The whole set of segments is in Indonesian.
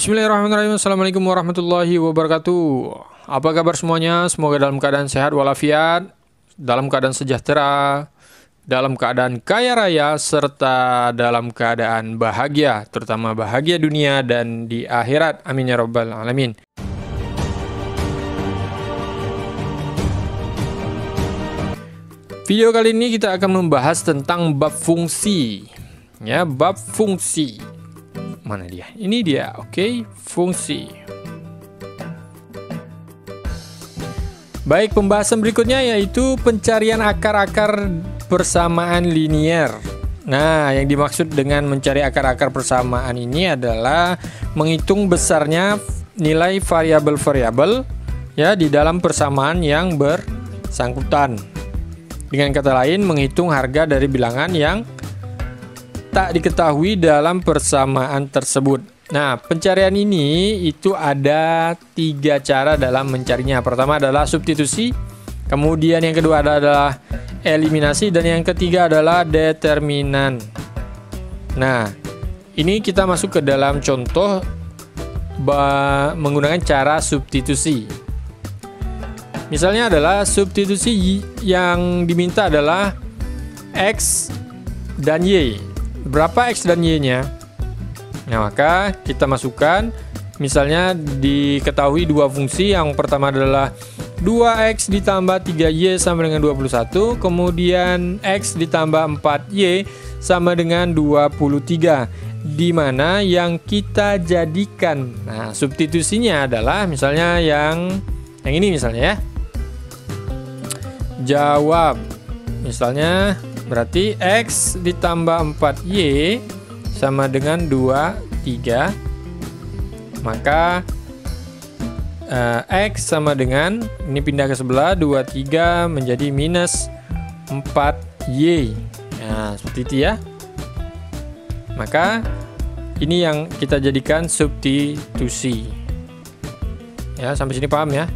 Bismillahirrahmanirrahim. Assalamualaikum warahmatullahi wabarakatuh. Apa kabar semuanya? Semoga dalam keadaan sehat walafiat, dalam keadaan sejahtera, dalam keadaan kaya raya, serta dalam keadaan bahagia, terutama bahagia dunia dan di akhirat. Amin ya rabbal alamin. Video kali ini kita akan membahas tentang bab fungsi. Ya, bab fungsi. Mana dia? Ini dia. Oke, fungsi. Baik, pembahasan berikutnya yaitu pencarian akar-akar persamaan linier. Nah, yang dimaksud dengan mencari akar-akar persamaan ini adalah menghitung besarnya nilai variabel-variabel ya di dalam persamaan yang bersangkutan. Dengan kata lain, menghitung harga dari bilangan yang tak diketahui dalam persamaan tersebut. Nah, pencarian ini itu ada 3 cara dalam mencarinya. Pertama adalah substitusi, kemudian yang kedua adalah eliminasi, dan yang ketiga adalah determinan. Nah, ini kita masuk ke dalam contoh menggunakan cara substitusi. Misalnya adalah substitusi yang diminta adalah X dan Y. Berapa X dan Y-nya? Nah, maka kita masukkan, misalnya diketahui dua fungsi. Yang pertama adalah 2X ditambah 3Y sama dengan 21. Kemudian X ditambah 4Y sama dengan 23. Di mana yang kita jadikan, nah substitusinya adalah misalnya yang ini misalnya ya. Jawab misalnya berarti X ditambah 4Y sama dengan 23. Maka X sama dengan, ini pindah ke sebelah, 23 menjadi minus 4Y. Nah, seperti itu ya. Maka ini yang kita jadikan substitusi. Ya, sampai sini paham ya?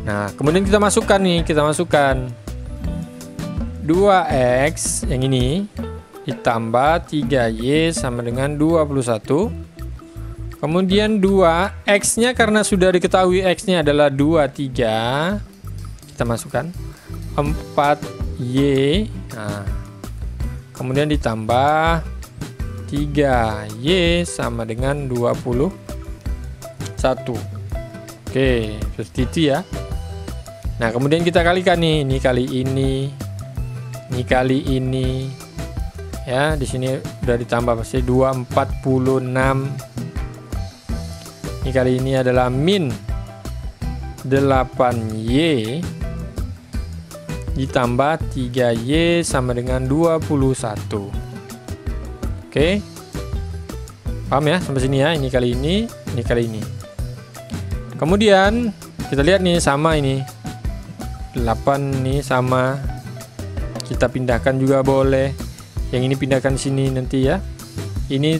Nah, kemudian kita masukkan 2X yang ini ditambah 3Y sama dengan 21. Kemudian 2X-nya karena sudah diketahui X-nya adalah 23, kita masukkan 4Y. Nah, kemudian ditambah 3Y sama dengan 21. Oke, seperti itu ya. Nah, kemudian kita kalikan nih, ini kali ini ya. Di sini udah ditambah pasti 246. Ini kali ini adalah min 8Y ditambah 3Y sama dengan 21. Oke, paham ya sampai sini ya. Ini kali ini kali ini. Kemudian kita lihat nih, sama ini 8 nih sama, kita pindahkan juga boleh. Yang ini pindahkan sini nanti ya. Ini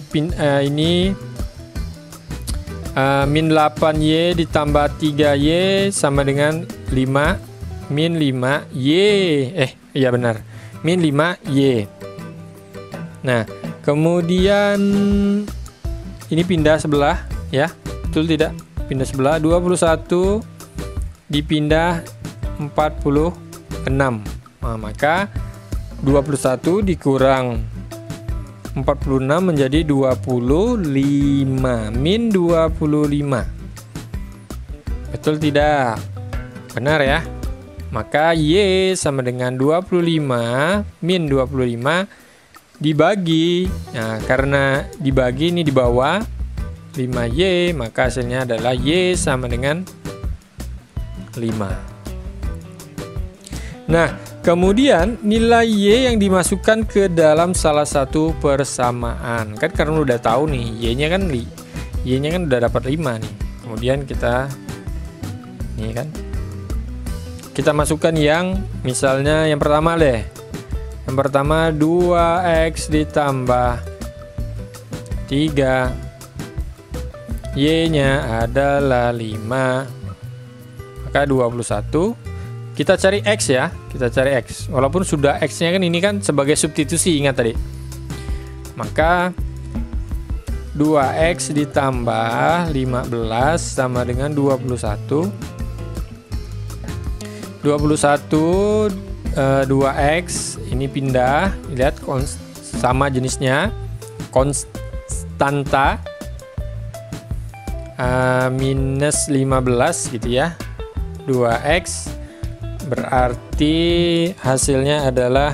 min 8Y ditambah 3Y sama dengan 5 min 5Y. Iya benar, min 5Y. Nah, kemudian ini pindah sebelah ya. Betul tidak? Pindah sebelah, 21 dipindah 46. Nah, maka 21 dikurang 46 menjadi 25 min 25. Betul tidak? Benar ya. Maka Y sama dengan 25 min 25 dibagi. Nah, karena dibagi ini di bawah 5Y, maka hasilnya adalah Y sama dengan 5. Nah, kemudian nilai Y yang dimasukkan ke dalam salah satu persamaan. Kan karena udah tahu nih Y-nya kan udah dapat 5 nih. Kemudian kita nih kan, kita masukkan yang misalnya yang pertama deh. Yang pertama 2X ditambah 3, Y-nya adalah 5, maka 21. Kita cari X ya, kita cari X. Walaupun sudah X-nya kan ini kan sebagai substitusi, ingat tadi. Maka 2x ditambah 15 sama dengan 21. 2x ini pindah, lihat sama jenisnya, konstanta, minus 15 gitu ya. 2x berarti hasilnya adalah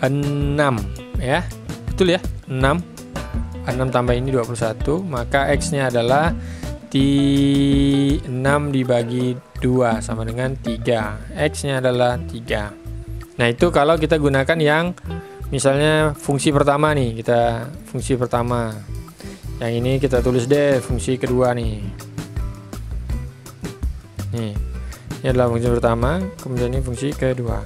6 ya, betul ya, 6 tambah ini 21, maka x nya adalah 6 dibagi 2 sama dengan 3, x nya adalah 3. Nah itu kalau kita gunakan yang misalnya fungsi pertama nih, kita fungsi pertama, yang ini kita tulis deh fungsi kedua nih. Ini adalah fungsi pertama, kemudian ini fungsi kedua.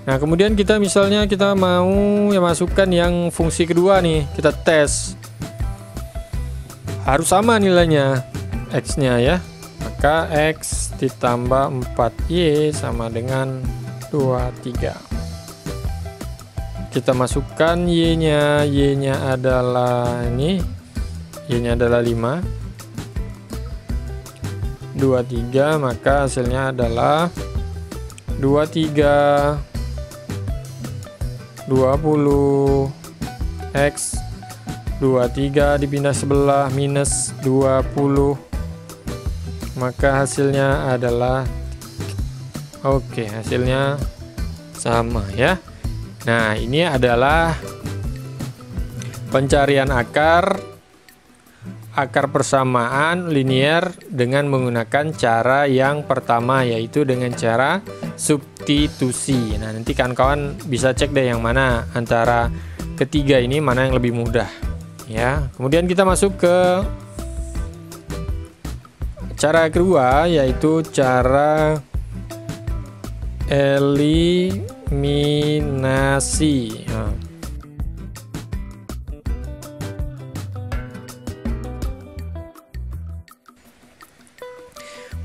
Nah kemudian kita misalnya kita mau ya masukkan yang fungsi kedua nih, kita tes, harus sama nilainya x nya ya, maka x ditambah 4y sama dengan 23. Kita masukkan y nya adalah ini, y nya adalah 5, 23, maka hasilnya adalah 23 20 x 23 dipindah sebelah minus 20, maka hasilnya adalah oke, hasilnya sama ya. Nah ini adalah pencarian akar persamaan linear dengan menggunakan cara yang pertama, yaitu dengan cara substitusi. Nah nanti kawan-kawan bisa cek deh yang mana antara ketiga ini mana yang lebih mudah ya. Kemudian kita masuk ke cara kedua, yaitu cara eliminasi.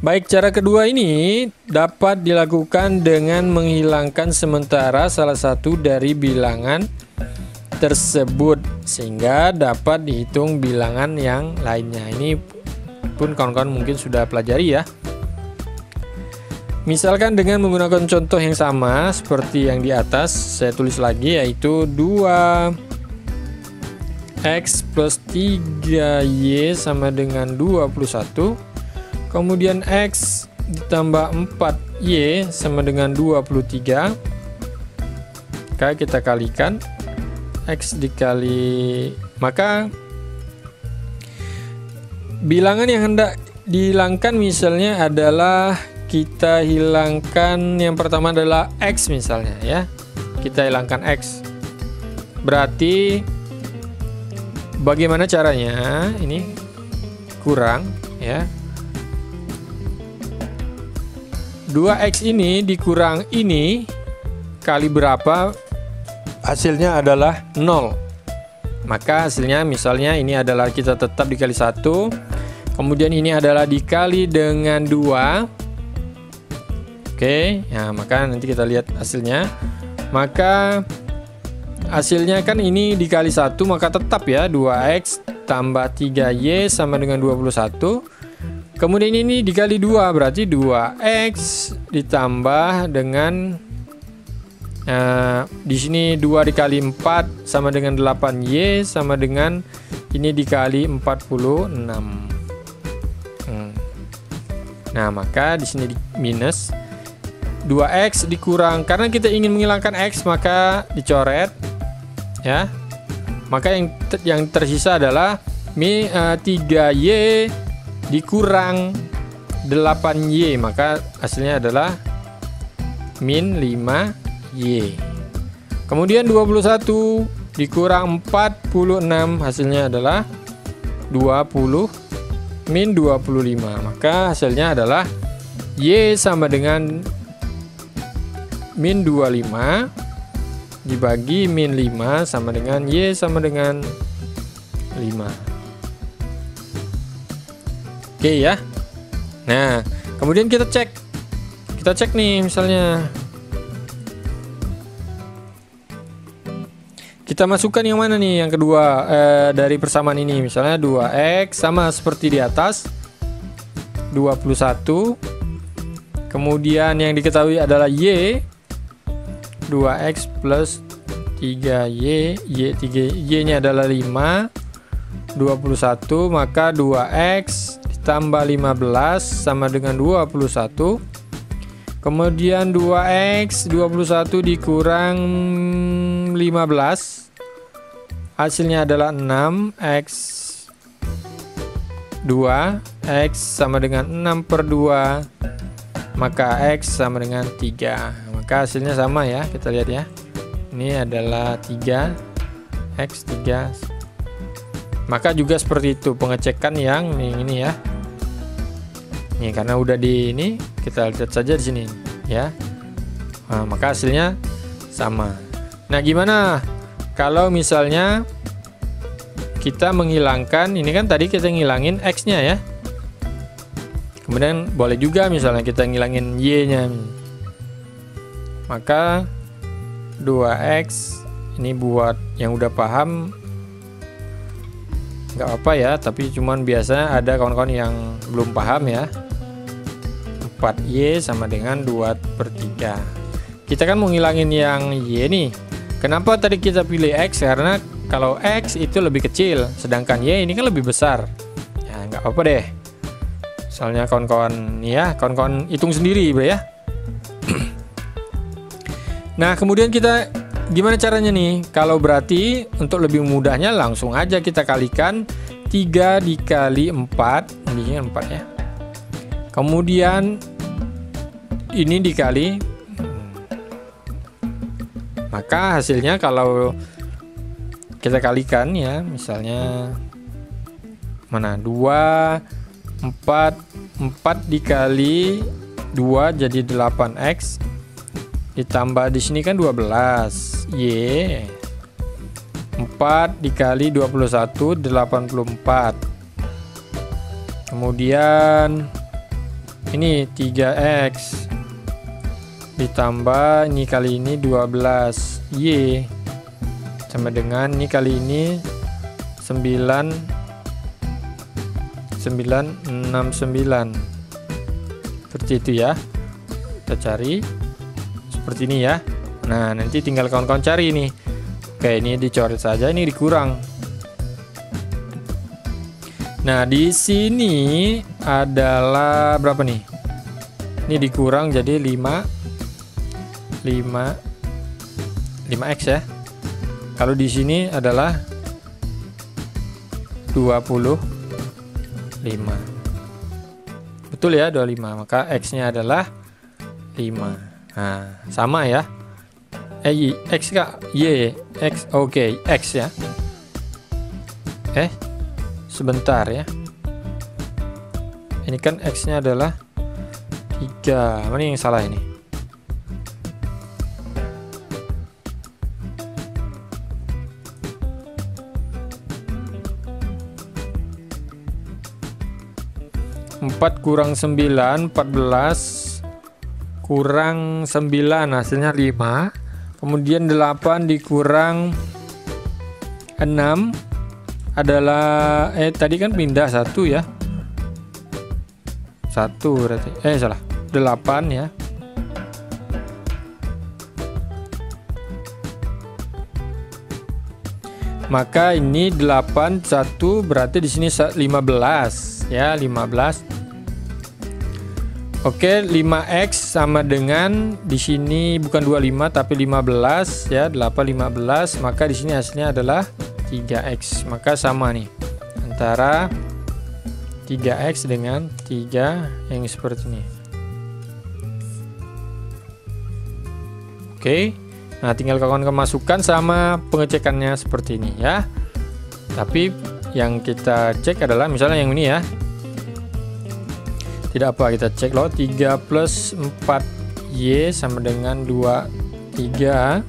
Baik, cara kedua ini dapat dilakukan dengan menghilangkan sementara salah satu dari bilangan tersebut sehingga dapat dihitung bilangan yang lainnya. Ini pun kawan-kawan mungkin sudah pelajari ya. Misalkan dengan menggunakan contoh yang sama seperti yang di atas, saya tulis lagi, yaitu 2x plus 3y sama dengan 21. Kemudian x ditambah 4y sama dengan 23. Maka kita kalikan, x dikali, maka bilangan yang hendak dihilangkan misalnya adalah, kita hilangkan yang pertama adalah x misalnya ya. Kita hilangkan x. Berarti bagaimana caranya? Ini kurang ya. 2x ini dikurang ini kali berapa, hasilnya adalah 0. Maka hasilnya misalnya ini adalah kita tetap dikali 1, kemudian ini adalah dikali dengan 2. Oke, ya maka nanti kita lihat hasilnya. Maka hasilnya kan ini dikali 1, maka tetap ya 2x tambah 3y sama dengan 21. Kemudian ini dikali 2, berarti 2x ditambah dengan di sini 2 dikali 4 sama dengan 8y sama dengan ini dikali 46. Nah, maka di sini minus 2x dikurang, karena kita ingin menghilangkan x maka dicoret ya. Maka yang tersisa adalah 3y dikurang 8y, maka hasilnya adalah min 5y. Kemudian 21 dikurang 46, hasilnya adalah 20 min 25, maka hasilnya adalah y sama dengan min 25 dibagi min 5 sama dengan y sama dengan 5. Oke ya. Nah, kemudian kita cek nih misalnya. kita masukkan yang mana nih? Yang kedua dari persamaan ini. Misalnya 2x sama seperti di atas 21. Kemudian yang diketahui adalah y 2x plus 3y, y nya adalah 5, 21, maka 2x ditambah 15 sama dengan 21. Kemudian 2x 21 dikurang 15, hasilnya adalah 6x 2, x sama dengan 6 per 2, maka x sama dengan 3. Maka hasilnya sama ya, kita lihat ya. Ini adalah 3, x 3. Maka juga seperti itu pengecekan yang ini ya. Nih karena udah di ini, kita lihat saja di sini ya. Nah, maka hasilnya sama. Nah, gimana kalau misalnya kita menghilangkan ini, kan tadi kita ngilangin x-nya ya. Kemudian boleh juga misalnya kita ngilangin y-nya. Maka 2x ini buat yang udah paham nggak apa ya, tapi cuman biasa ada kawan-kawan yang belum paham ya. 4y sama dengan 2/3. Kita kan mau ngilangin yang y nih. Kenapa tadi kita pilih x? Karena kalau x itu lebih kecil, sedangkan y ini kan lebih besar. Ya nggak apa-apa deh. Soalnya kawan-kawan ya, kawan-kawan hitung sendiri ya. Nah, kemudian kita gimana caranya nih? Kalau berarti untuk lebih mudahnya langsung aja kita kalikan 3 dikali 4, ini 4 ya. Kemudian ini dikali, maka hasilnya kalau kita kalikan ya, misalnya mana 2 4 dikali 2 jadi 8x, ditambah di sini kan 12 y, 4 dikali 21 84. Kemudian ini 3x ditambah ini kali ini 12 y sama dengan ini kali ini 969. Seperti itu ya. Kita cari seperti ini ya. Nah, nanti tinggal kawan-kawan cari nih. Oke, ini dicoret saja, ini dikurang. Nah, di sini adalah berapa nih? Ini dikurang jadi 5x ya. Kalau di sini adalah 25. Betul ya, 25. Maka x-nya adalah 5. Nah, sama ya. X kak, y, x, oke, x ya. Sebentar ya. Ini kan x-nya adalah 3. Mana yang salah ini? Empat kurang 9, 14 kurang 9, hasilnya 5. Kemudian 8 dikurang 6 adalah tadi kan pindah 1 ya. 1 berarti salah, 8 ya. Maka ini 8 1 berarti di sini 15 ya, 15. Oke, 5x sama dengan di sini bukan 25 tapi 15 ya, 8 15, maka di sini hasilnya adalah 3x. Maka sama nih antara 3x dengan 3 yang seperti ini. Oke. Nah, tinggal kawan-kawan masukkan sama pengecekannya seperti ini ya. Tapi yang kita cek adalah misalnya yang ini ya. Tidak apa, kita cek loh. 3 plus 4y sama dengan 23.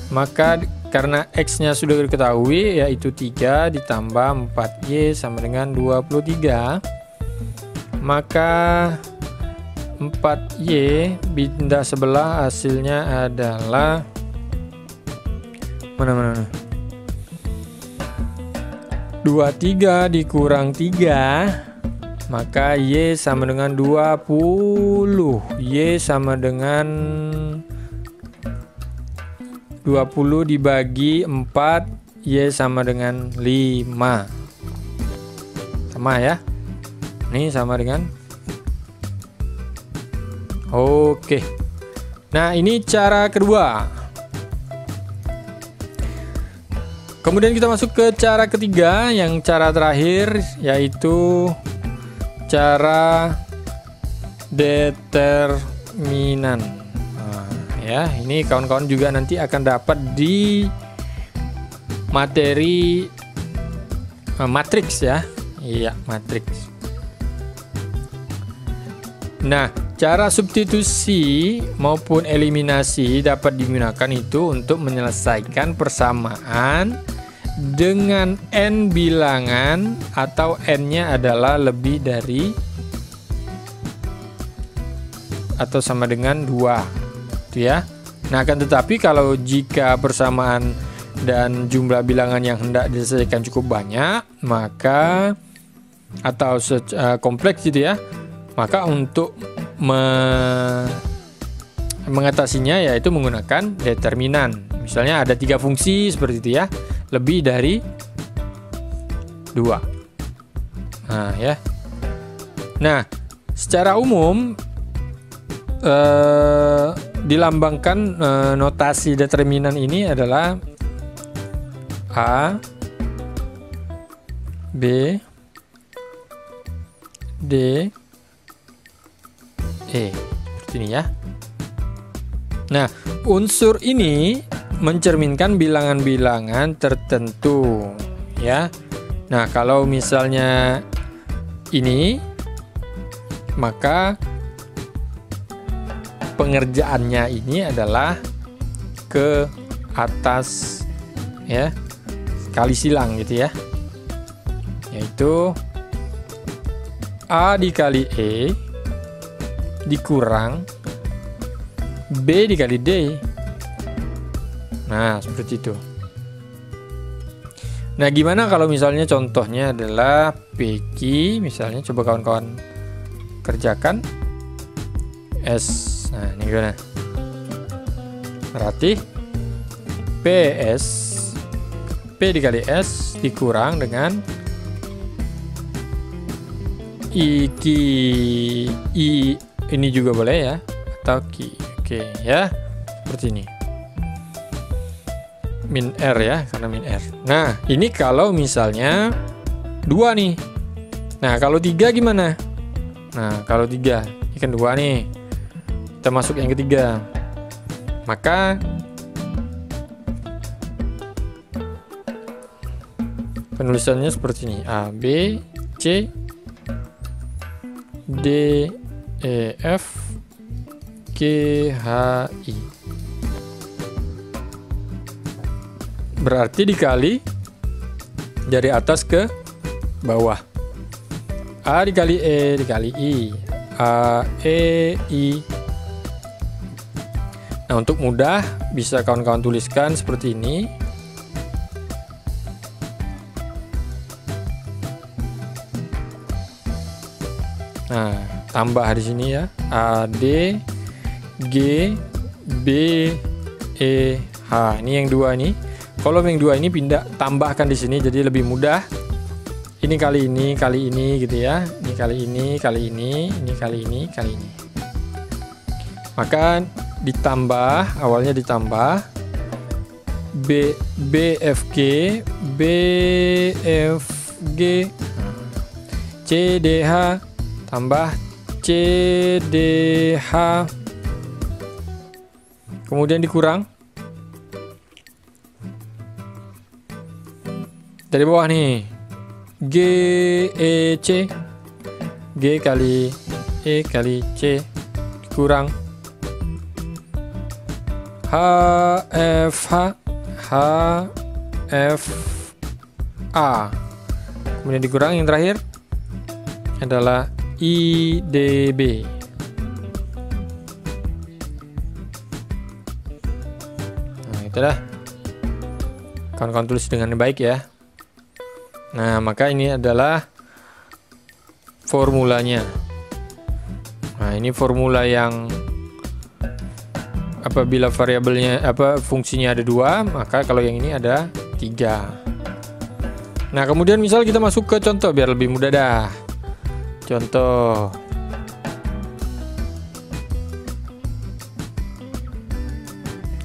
Maka karena x-nya sudah diketahui yaitu 3 ditambah 4y sama dengan 23. Maka 4y pindah sebelah, hasilnya adalah mana 23 dikurang 3, maka Y sama dengan 20. Y sama dengan 20 dibagi 4, Y sama dengan 5. Sama ya. Ini sama dengan. Oke. Nah, ini cara kedua. Kemudian kita masuk ke cara ketiga, yang cara terakhir, yaitu cara determinan. Nah, ya, ini kawan-kawan juga nanti akan dapat di materi matriks ya. Iya, matriks. Nah, cara substitusi maupun eliminasi dapat digunakan itu untuk menyelesaikan persamaan dengan n bilangan atau n-nya adalah lebih dari atau sama dengan 2, gitu ya. Nah, akan tetapi kalau jika persamaan dan jumlah bilangan yang hendak diselesaikan cukup banyak, maka atau kompleks gitu ya, maka untuk mengatasinya yaitu menggunakan determinan. Misalnya ada 3 fungsi seperti itu ya, lebih dari 2. Nah ya. Nah, secara umum dilambangkan notasi determinan ini adalah A, B, D, E, seperti ini ya. Nah, unsur ini mencerminkan bilangan-bilangan tertentu ya. Nah, kalau misalnya ini, maka pengerjaannya ini adalah ke atas ya, kali silang gitu ya, yaitu A dikali E dikurang B dikali D. Nah, seperti itu. Nah, gimana kalau misalnya contohnya adalah PQ, misalnya coba kawan-kawan kerjakan S. Nah, ini gimana? Berarti PS P dikali S dikurang dengan I ini juga boleh ya, atau Q. Oke ya, seperti ini. Min R ya, karena min R. Nah, ini kalau misalnya 2 nih. Nah, kalau 3 gimana? Nah, kalau 3, ini kan 2 nih. Kita masuk yang ketiga. Maka penulisannya seperti ini. A, B, C, D, E, F, G, H, I. Berarti dikali dari atas ke bawah. A dikali E dikali I. A, E, I. Nah, untuk mudah bisa kawan-kawan tuliskan seperti ini. Nah, tambah di sini ya. A, D, G, B, E, H. Ini yang 2 nih. Kalau yang 2 ini pindah, tambahkan di sini jadi lebih mudah. Ini kali ini gitu ya. Ini kali ini ini kali ini. Maka ditambah, awalnya ditambah BFG CDH tambah CDH, kemudian dikurang dari bawah nih, GEC, G kali E kali C dikurang HFH HFA, kemudian dikurang yang terakhir adalah IDB. Nah, itulah kawan-kawan tulis dengan baik ya. Nah, maka ini adalah formulanya. Nah, ini formula yang apabila variabelnya fungsinya ada 2, maka kalau yang ini ada 3. Nah, kemudian misal kita masuk ke contoh biar lebih mudah dah. Contoh.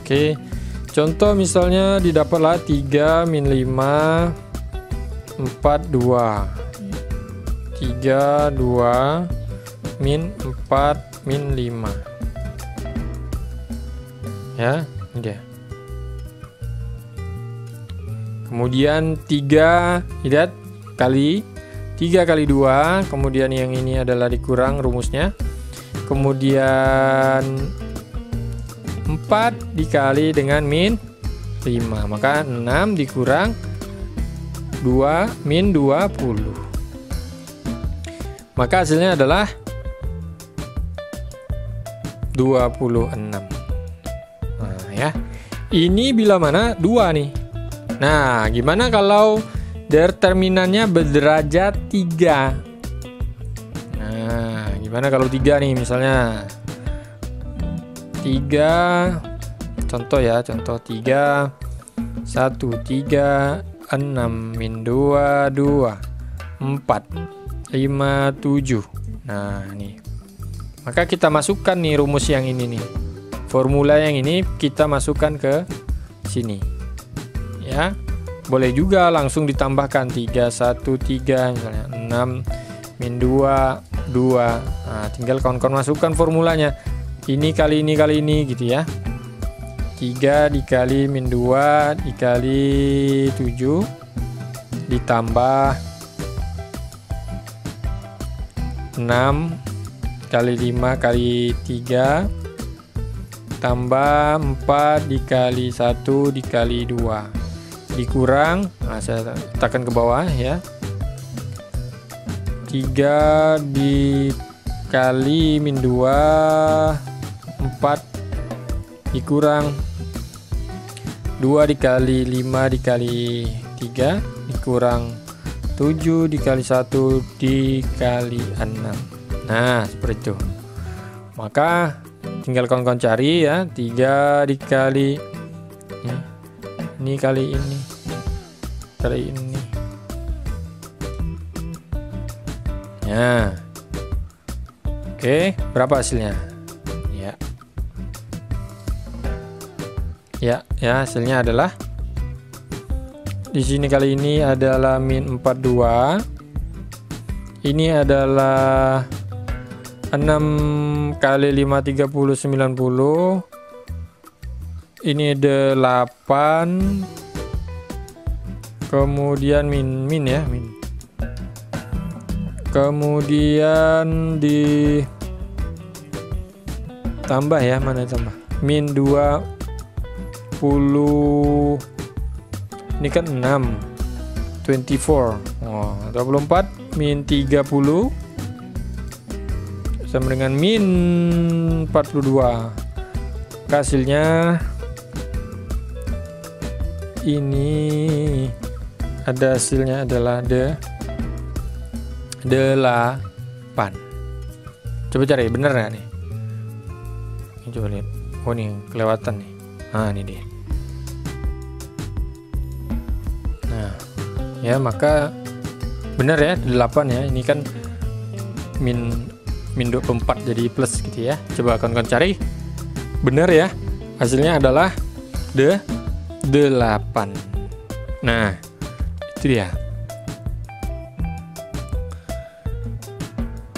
Oke. Contoh misalnya didapatlah 3 min 5 4 2. 3 2 min 4 min 5. Ya, ini dia. Kemudian 3, lihat, kali 3 kali 2, kemudian yang ini adalah dikurang rumusnya. Kemudian 4 dikali dengan min 5, maka 6 dikurang 2 min 20. Maka hasilnya adalah 26. Nah, ya. Ini bila mana 2 nih. Nah, gimana kalau determinannya berderajat 3? Nah, gimana kalau 3 nih misalnya? 3, contoh ya, contoh 3 1 3 6 min 2 2 4 5 7. Nah, nih. Maka kita masukkan nih rumus yang ini nih. Formula yang ini kita masukkan ke sini. Ya. Boleh juga langsung ditambahkan 3 1 3 misalnya 6 min 2 2. Nah, tinggal kawan-kawan masukkan formulanya. Ini kali ini gitu ya. 3 dikali min 2 dikali 7 ditambah 6 kali 5 kali 3 tambah 4 dikali 1 dikali 2 dikurang, nah saya tekan ke bawah ya, 3 dikali min 2 4 dikurang 2 dikali 5 dikali 3 dikurang 7 dikali 1 dikali 6. Nah, seperti itu. Maka tinggal kawan-kawan cari ya, 3 dikali ini kali ini kali ini. Nah, oke, berapa hasilnya? Ya, hasilnya adalah di sini kali ini adalah min 42. Ini adalah 6 kali 5 30 90. Ini 8. Kemudian min ya, min. Kemudian di tambah ya, mana tambah? Min 20. Ini kan 6 24. Oh, 24 min 30 sama dengan min 42. Hasilnya ini ada hasilnya adalah 8. Coba cari bener nggak nih? Ini coba lihat. Oh, nih kelewatan nih. Nah, ini dia. Nah, ya maka benar ya 8 ya. Ini kan min 24 jadi plus gitu ya. Coba kawan-kawan cari. Benar ya. Hasilnya adalah 8. Nah, itu dia.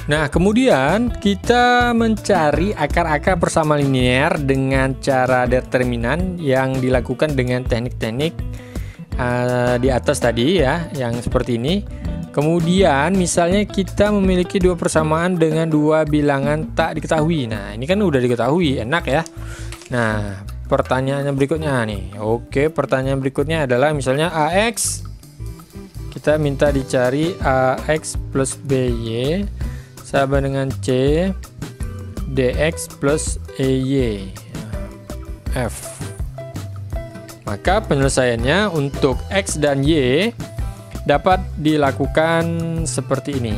Nah, kemudian kita mencari akar-akar persamaan linear dengan cara determinan yang dilakukan dengan teknik-teknik di atas tadi ya, yang seperti ini. Kemudian misalnya kita memiliki 2 persamaan dengan 2 bilangan tak diketahui. Nah, ini kan udah diketahui, enak ya. Nah, pertanyaannya berikutnya nih. Oke, pertanyaan berikutnya adalah misalnya AX. Kita minta dicari AX plus BY sama dengan C DX plus EY F. Maka penyelesaiannya untuk X dan Y dapat dilakukan seperti ini.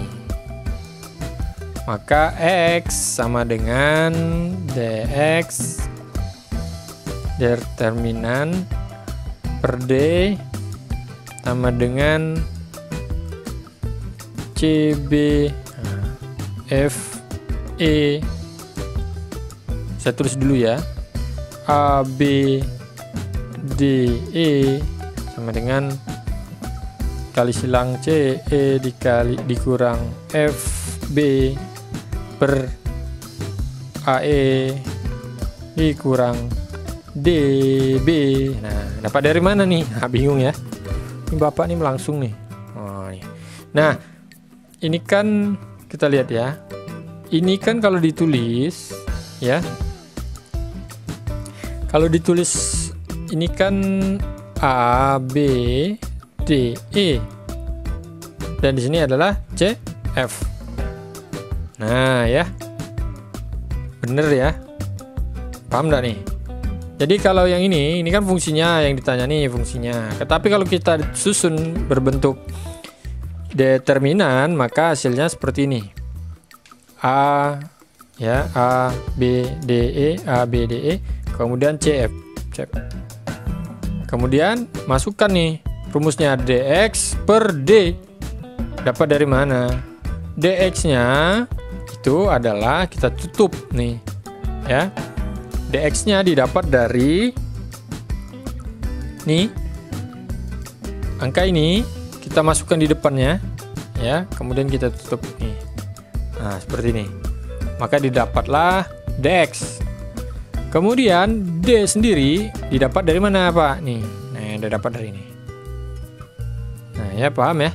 Maka X sama dengan DX determinan per D sama dengan CB F E. Saya tulis dulu ya. A B D E sama dengan kali silang C E dikurang F B per A E dikurang D B. Nah, dapat dari mana nih? Bingung ya. Ini Bapak nih langsung nih. Oh, nih. Nah, ini kan kita lihat ya. Ini kan kalau ditulis ya. Kalau ditulis ini kan A B D E. Dan di sini adalah C F. Nah, ya. Bener ya. Paham enggak nih? Jadi kalau yang ini kan fungsinya yang ditanya nih fungsinya. Tetapi kalau kita susun berbentuk determinan, maka hasilnya seperti ini. A ya, A B D E, A B D E, kemudian CF. Kemudian masukkan nih rumusnya DX per D. Dapat dari mana? DX-nya itu adalah kita tutup nih. Ya. DX-nya didapat dari nih angka ini kita masukkan di depannya ya, kemudian kita tutup nih. Nah, seperti ini. Maka didapatlah DX. Kemudian D sendiri didapat dari mana, Pak? Nih. Nah, didapat dari ini. Nah, ya paham ya?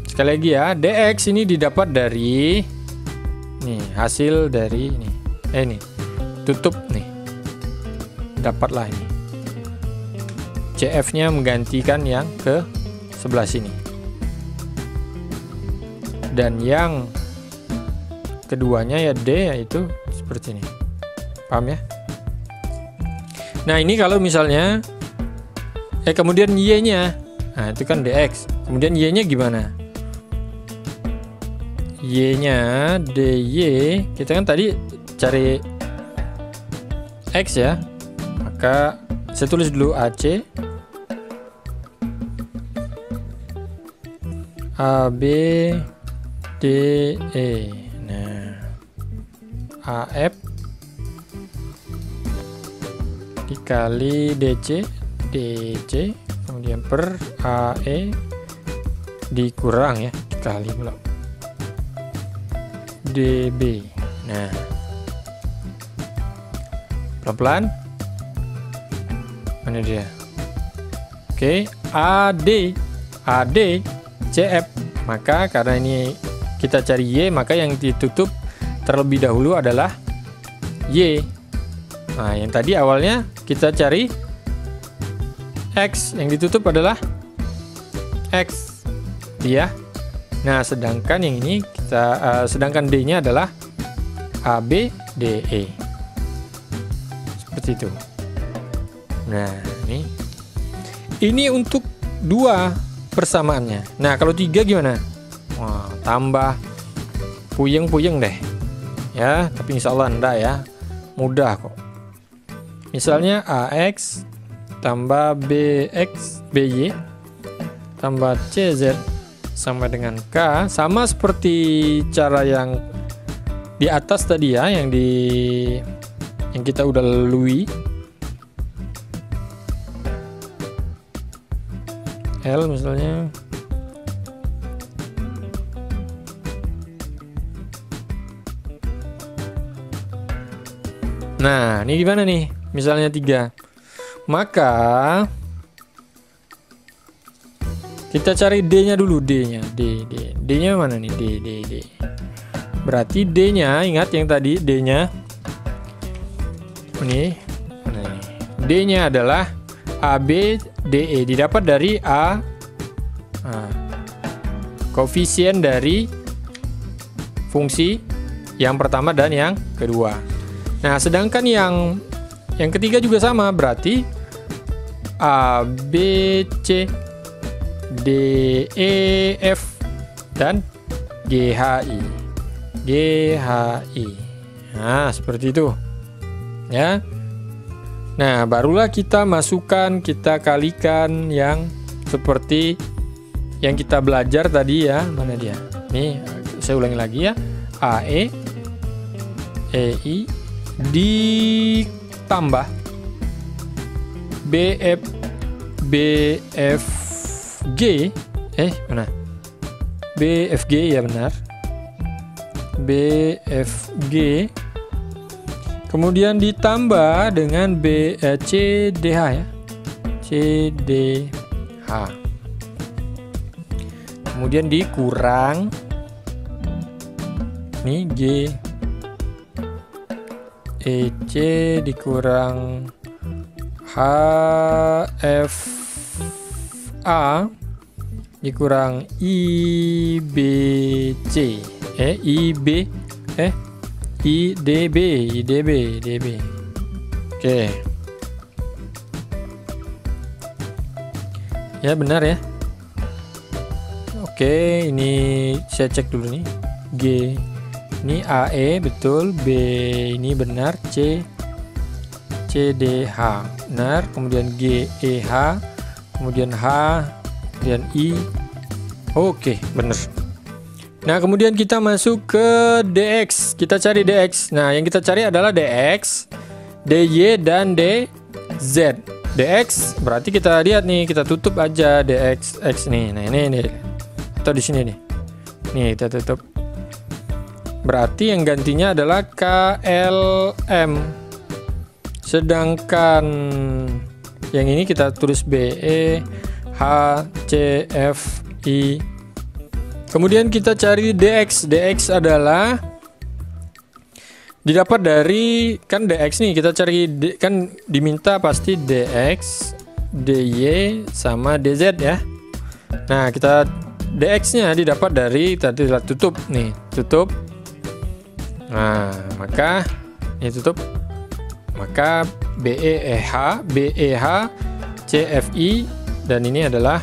Sekali lagi ya, DX ini didapat dari nih, hasil dari ini. Ini tutup nih, dapatlah ini. CF nya menggantikan yang ke sebelah sini, dan yang keduanya ya D, yaitu seperti ini. Paham ya? Nah, ini kalau misalnya kemudian Y nya, nah itu kan DX, kemudian Y nya gimana? Y nya DY, kita kan tadi cari X ya, maka saya tulis dulu AC AB DE. Nah, AF dikali DC kemudian per AE dikurang ya, dikali pula DB. Nah, pelan-pelan. Mana dia? Oke, AD CF. Maka karena ini kita cari Y, maka yang ditutup terlebih dahulu adalah Y. Nah, yang tadi awalnya kita cari X, yang ditutup adalah X. Dia. Nah, sedangkan yang ini kita sedangkan D-nya adalah ABDE. Seperti itu. Nah, ini untuk 2 persamaannya. Nah, kalau 3 gimana? Wah, tambah puyeng-puyeng deh. Ya, tapi insya Allah enggak ya. Mudah kok. Misalnya AX tambah BX BY tambah CZ sama dengan K, sama seperti cara yang di atas tadi ya, yang kita udah lalui. L misalnya nah, ini gimana nih? Misalnya 3. Maka kita cari D-nya dulu, D-nya. D-nya mana nih? D. Berarti D-nya, ingat yang tadi D-nya. Ini mana nih? D-nya adalah ABDE, didapat dari A. Nah, koefisien dari fungsi yang pertama dan yang kedua. Nah, sedangkan yang ketiga juga sama, berarti ABC DEF dan GHI. Nah, seperti itu. Ya. Nah, barulah kita masukkan, kita kalikan yang seperti yang kita belajar tadi ya. Mana dia? Nih, saya ulangi lagi ya. AE EI ditambah BFG mana? BFG ya benar. BFG kemudian ditambah dengan CDH ya. CDH. Kemudian dikurang nih G EC dikurang HFA dikurang IBC IDB. Oke. Ya benar ya. Oke, ini saya cek dulu nih. G ini AE betul, B ini benar, CDH benar, kemudian GEH, kemudian H, kemudian I. Oke, benar. Nah, kemudian kita masuk ke DX. Kita cari DX. Nah, yang kita cari adalah DX, DY dan DZ. DX berarti kita lihat nih, kita tutup aja DX X nih. Nah, ini atau di sini nih. Nih, kita tutup. Berarti yang gantinya adalah KLM. Sedangkan yang ini kita tulis BE HCFI. Kemudian kita cari DX. DX adalah didapat dari kan DX nih, kita cari kan diminta pasti DX, DY sama DZ ya. Nah, kita DX-nya didapat dari tadi tutup nih, tutup. Nah, maka ini tutup. Maka BEH CFI dan ini adalah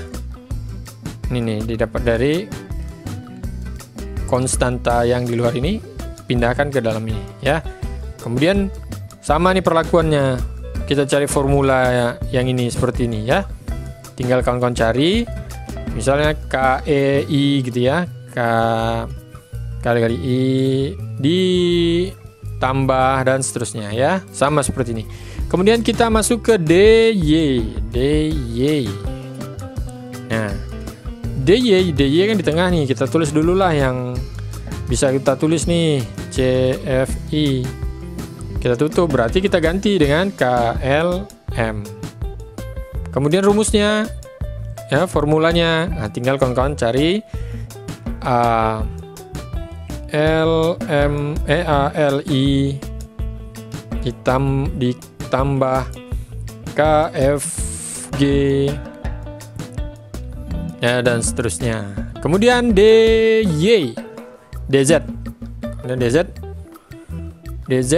ini nih didapat dari konstanta yang di luar ini, pindahkan ke dalam ini ya. Kemudian sama nih perlakuannya. Kita cari formula yang ini seperti ini ya. Tinggal kawan-kawan cari misalnya KEI gitu ya. Kali-kali I ditambah dan seterusnya ya, sama seperti ini. Kemudian kita masuk ke DY. Nah, DY kan di tengah nih, kita tulis dulu lah yang bisa kita tulis nih, CFI. Kita tutup, berarti kita ganti dengan KLM. Kemudian rumusnya ya, formulanya. Nah, tinggal kawan-kawan cari LMEALI ditambah KFG ya, dan seterusnya. Kemudian DY DZ. Kemudian DZ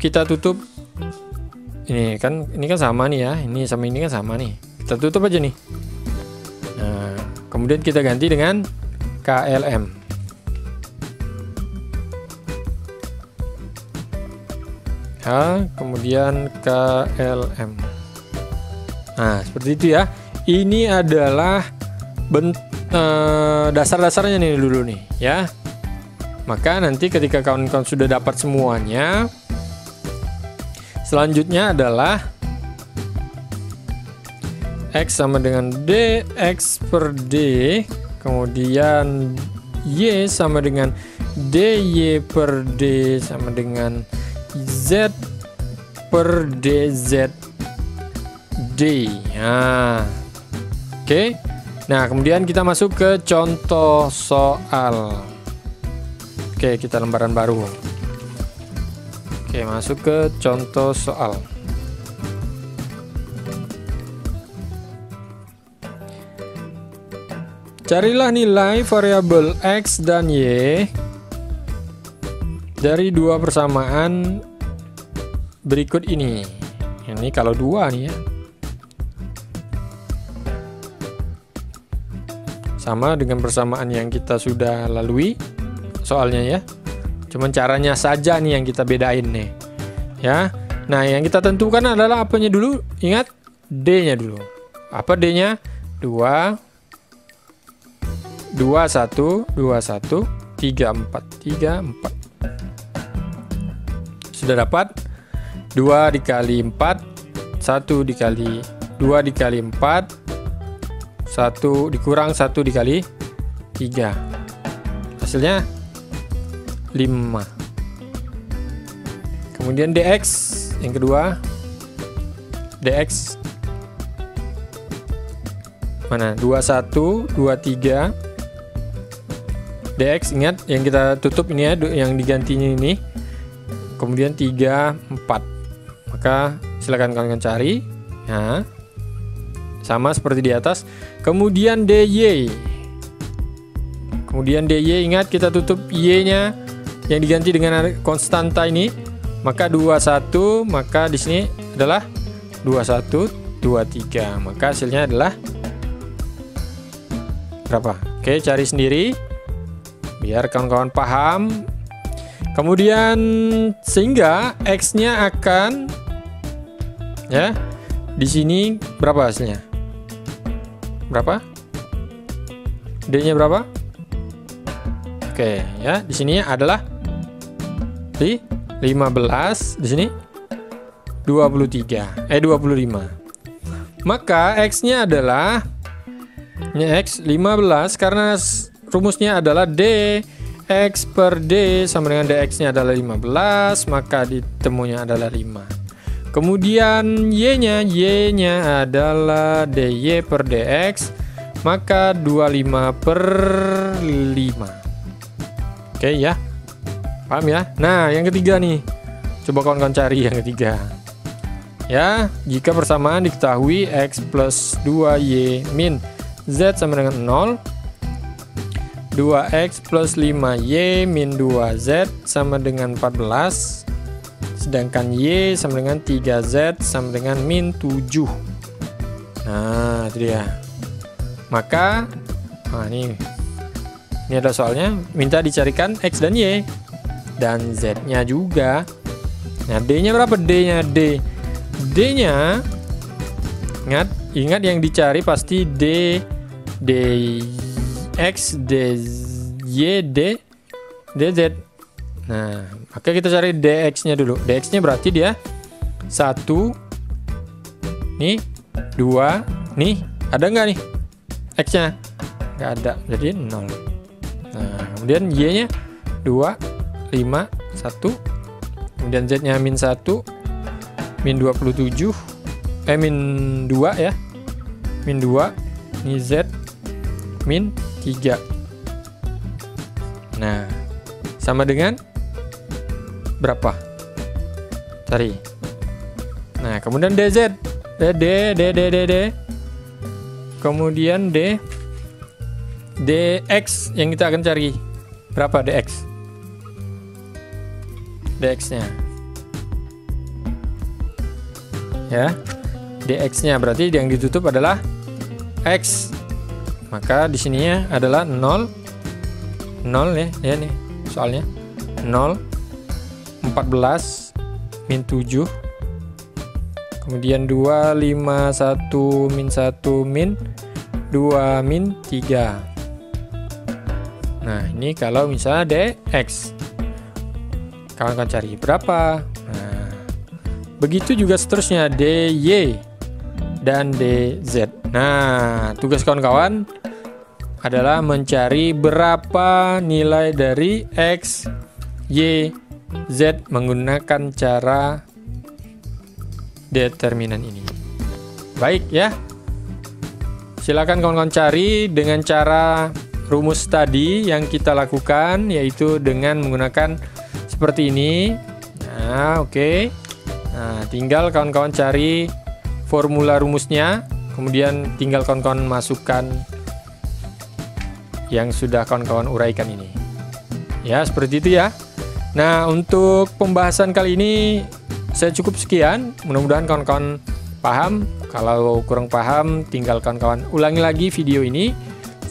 kita tutup. Ini kan sama nih ya. Ini sama ini kan sama nih. Kita tutup aja nih. Nah, kemudian kita ganti dengan KLM. Kemudian KLM. Nah, seperti itu ya. Ini adalah dasar-dasarnya nih dulu nih ya. Maka nanti ketika kawan-kawan sudah dapat semuanya, selanjutnya adalah X sama dengan DX per D, kemudian Y sama dengan DY per D sama dengan Z per DZ D. Nah, oke. Nah, kemudian kita masuk ke contoh soal. Oke, kita lembaran baru. Oke, masuk ke contoh soal. Carilah nilai variabel X dan Y dari dua persamaan berikut ini. Ini kalau dua nih ya. Sama dengan persamaan yang kita sudah lalui soalnya ya. Cuman caranya saja nih yang kita bedain nih. Ya. Nah, yang kita tentukan adalah apanya dulu? Ingat, D-nya dulu. Apa D-nya? 2 1 2 1 3 4. Sudah dapat 2 dikali 4, 1 dikali 2 dikali 4, 1 dikurang 1 dikali 3. Hasilnya 5. Kemudian dx yang kedua, dx mana? 21 23. dx, ingat yang kita tutup ini ya, yang digantinya ini. Kemudian 3 4. Maka silakan kalian cari ya. Sama seperti di atas. Kemudian dy. Kemudian dy, ingat kita tutup y-nya yang diganti dengan konstanta ini. Maka 21, maka di sini adalah 21 23. Maka hasilnya adalah berapa? Oke, cari sendiri biar kawan-kawan paham. Kemudian sehingga x-nya akan ya di sini berapa hasilnya? Berapa? D-nya berapa? Oke, ya di sini adalah di 15, di sini 25. Maka x-nya adalah x 15 karena rumusnya adalah d x per d sama dengan dx-nya adalah 15, maka ditemunya adalah 5. Kemudian y-nya adalah dy per dx, maka 25 per 5. Oke ya, paham ya? Nah, yang ketiga nih, coba kawan-kawan cari yang ketiga. Ya, jika persamaan diketahui x plus 2y min z sama dengan 0, 2x plus 5y min 2z sama dengan 14, sedangkan y sama dengan 3z sama dengan min 7. Nah, itu dia. Maka nah ini ada soalnya minta dicarikan x dan y dan z nya juga. Nah, d nya berapa? D nya ingat yang dicari pasti d x, dy, dz. Nah, maka kita cari dx-nya dulu. Dx-nya berarti dia 1 nih, 2 nih. Ada nggak nih x-nya? Nggak ada, jadi 0. Nah, kemudian y-nya 2, 5, 1. Kemudian z-nya min 1, min 27, min 2 ya. Min 2, ini z, min 3. Nah, sama dengan berapa? Cari. Nah, kemudian dz, d. Kemudian dx yang kita akan cari. Berapa dx? Dx-nya. Ya. Dx-nya berarti yang ditutup adalah x. Maka di sininya adalah 0 ya nih soalnya 0 14 min 7, kemudian 2 5 1 min 1 min 2 min 3. Nah, ini kalau misalnya dx kawan akan cari berapa. Nah, begitu juga seterusnya dy dan dz. Nah, tugas kawan-kawan adalah mencari berapa nilai dari x, y, z menggunakan cara determinan ini. Baik ya. Silakan kawan-kawan cari dengan cara rumus tadi yang kita lakukan, yaitu dengan menggunakan seperti ini. Nah, oke. Nah, tinggal kawan-kawan cari formula rumusnya, kemudian tinggal kawan-kawan masukkan yang sudah kawan-kawan uraikan ini. Ya, seperti itu ya. Nah, untuk pembahasan kali ini saya cukup sekian. Mudah-mudahan kawan-kawan paham. Kalau kurang paham, tinggal kawan-kawan ulangi lagi video ini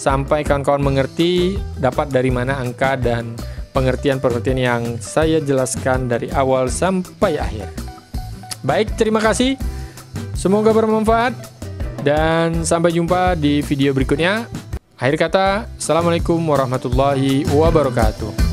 sampai kawan-kawan mengerti dapat dari mana angka dan pengertian-pengertian yang saya jelaskan dari awal sampai akhir. Baik, terima kasih. Semoga bermanfaat dan sampai jumpa di video berikutnya. Akhir kata, Assalamualaikum warahmatullahi wabarakatuh.